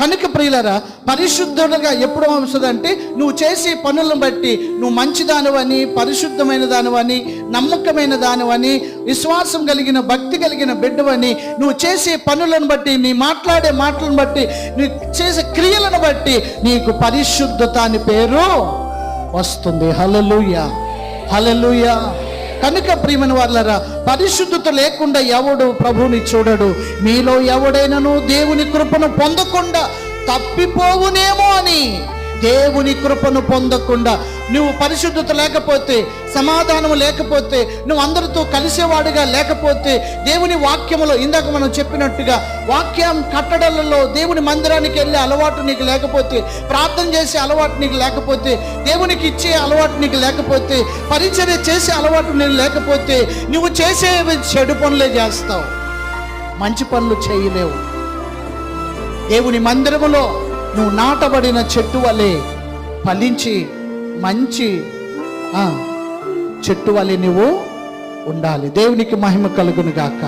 కనుక ప్రియులరా, పరిశుద్ధులుగా ఎప్పుడు వస్తుందంటే నువ్వు చేసే పనులను బట్టి నువ్వు మంచిదానివని, పరిశుద్ధమైన దానివని, నమ్మకమైన దానివని, విశ్వాసం కలిగిన, భక్తి కలిగిన బిడ్డవని, నువ్వు చేసే పనులను బట్టి, నీ మాట్లాడే మాటలను బట్టి, నువ్వు చేసే క్రియలను బట్టి నీకు పరిశుద్ధత అని పేరు వస్తుంది. హల్లెలూయా, హల్లెలూయా. కనుక ప్రియమైన వారలారా, పరిశుద్ధత లేకుండా ఎవడు ప్రభువుని చూడడు. మీలో ఎవడైనాను దేవుని కృపను పొందకుండా తప్పిపోవునేమో అని, దేవుని కృపను పొందకుండా నువ్వు పరిశుద్ధత లేకపోతే, సమాధానం లేకపోతే, నువ్వు అందరితో కలిసేవాడుగా లేకపోతే, దేవుని వాక్యములో ఇందాక మనం చెప్పినట్టుగా వాక్యం కట్టడలలో దేవుని మందిరానికి వెళ్ళే అలవాటు నీకు లేకపోతే, ప్రార్థన చేసే అలవాటు నీకు లేకపోతే, దేవునికి ఇచ్చే అలవాటు నీకు లేకపోతే, పరిచర్య చేసే అలవాటు నీకు లేకపోతే, నువ్వు చేసే చెడు పనులే చేస్తావు, మంచి పనులు చేయలేవు. దేవుని మందిరములో నువ్వు నాటబడిన చెట్టు వలె ఫలించి మంచి చెట్టు వలె నువ్వు ఉండాలి. దేవునికి మహిమ కలుగును గాక.